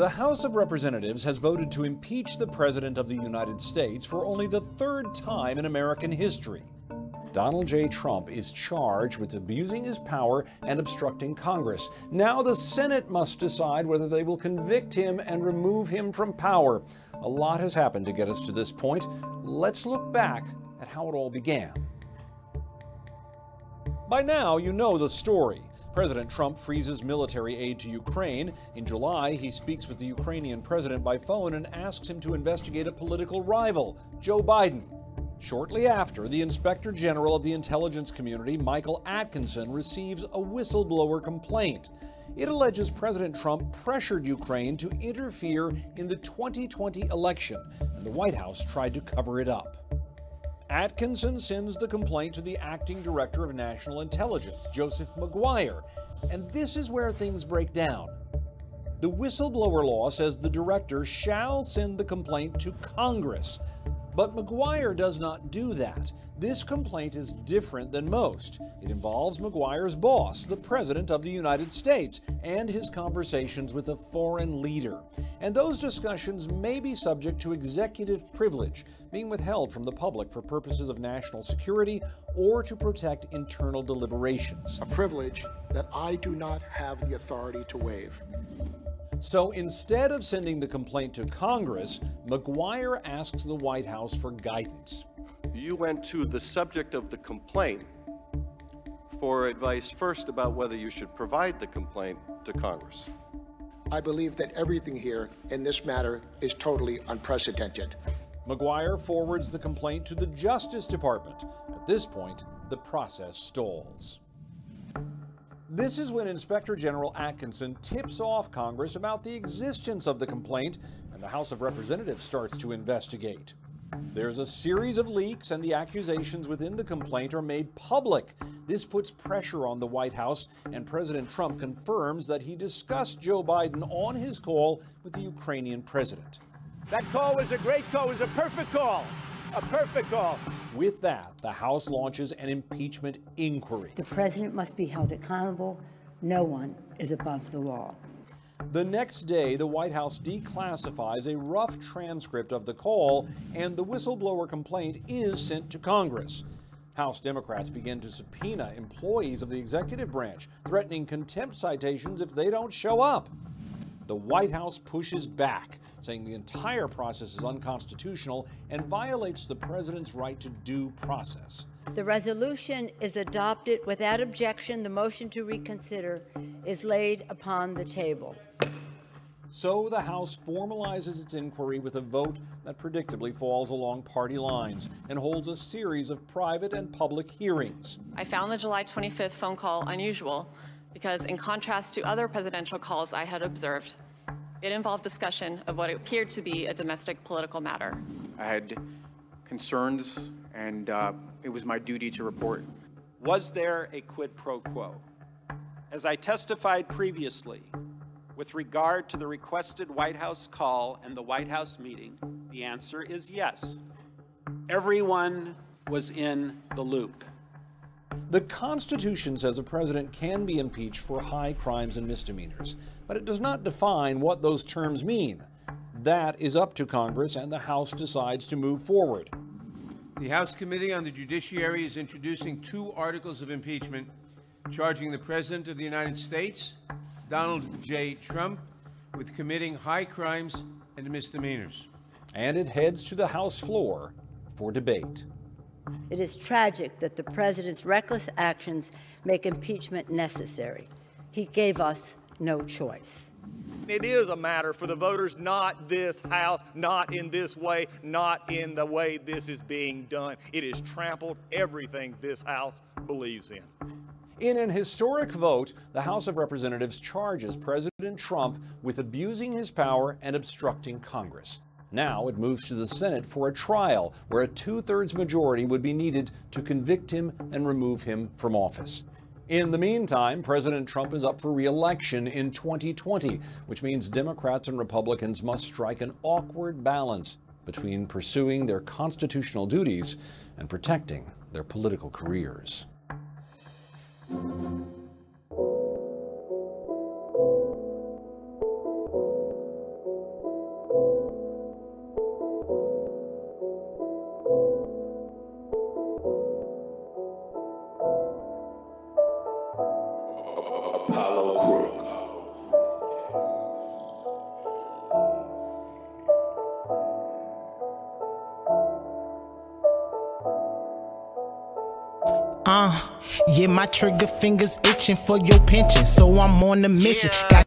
The House of Representatives has voted to impeach the President of the United States for only the third time in American history. Donald J. Trump is charged with abusing his power and obstructing Congress. Now the Senate must decide whether they will convict him and remove him from power. A lot has happened to get us to this point. Let's look back at how it all began. By now, you know the story. President Trump freezes military aid to Ukraine. In July, he speaks with the Ukrainian president by phone and asks him to investigate a political rival, Joe Biden. Shortly after, the Inspector General of the intelligence community, Michael Atkinson, receives a whistleblower complaint. It alleges President Trump pressured Ukraine to interfere in the 2020 election, and the White House tried to cover it up. Atkinson sends the complaint to the acting director of national intelligence, Joseph Maguire, and this is where things break down. The whistleblower law says the director shall send the complaint to Congress, but Maguire does not do that. This complaint is different than most. It involves Maguire's boss, the President of the United States, and his conversations with a foreign leader. And those discussions may be subject to executive privilege, being withheld from the public for purposes of national security or to protect internal deliberations. A privilege that I do not have the authority to waive. So instead of sending the complaint to Congress, Maguire asks the White House for guidance. You went to the subject of the complaint for advice first about whether you should provide the complaint to Congress. I believe that everything here in this matter is totally unprecedented. Maguire forwards the complaint to the Justice Department. At this point, the process stalls. This is when Inspector General Atkinson tips off Congress about the existence of the complaint, and the House of Representatives starts to investigate. There's a series of leaks, and the accusations within the complaint are made public. This puts pressure on the White House, and President Trump confirms that he discussed Joe Biden on his call with the Ukrainian president. That call was a great call. It was a perfect call. A perfect call. With that, the House launches an impeachment inquiry. The president must be held accountable. No one is above the law. The next day, the White House declassifies a rough transcript of the call, and the whistleblower complaint is sent to Congress. House Democrats begin to subpoena employees of the executive branch, threatening contempt citations if they don't show up. The White House pushes back, saying the entire process is unconstitutional and violates the president's right to due process. The resolution is adopted without objection. The motion to reconsider is laid upon the table. So the House formalizes its inquiry with a vote that predictably falls along party lines and holds a series of private and public hearings. I found the July 25th phone call unusual because, in contrast to other presidential calls I had observed, it involved discussion of what appeared to be a domestic political matter. I had concerns, and it was my duty to report. Was there a quid pro quo? As I testified previously, with regard to the requested White House call and the White House meeting, the answer is yes. Everyone was in the loop. The Constitution says a president can be impeached for high crimes and misdemeanors, but it does not define what those terms mean. That is up to Congress, and the House decides to move forward. The House Committee on the Judiciary is introducing 2 articles of impeachment charging the President of the United States, Donald J. Trump, with committing high crimes and misdemeanors. And it heads to the House floor for debate. It is tragic that the president's reckless actions make impeachment necessary. He gave us no choice. It is a matter for the voters, not this House, not in this way, not in the way this is being done. It has trampled everything this House believes in. In an historic vote, the House of Representatives charges President Trump with abusing his power and obstructing Congress. Now it moves to the Senate for a trial where a 2/3 majority would be needed to convict him and remove him from office. In the meantime, President Trump is up for re-election in 2020, which means Democrats and Republicans must strike an awkward balance between pursuing their constitutional duties and protecting their political careers. Yeah, my trigger fingers itching for your pension, so I'm on a mission. Got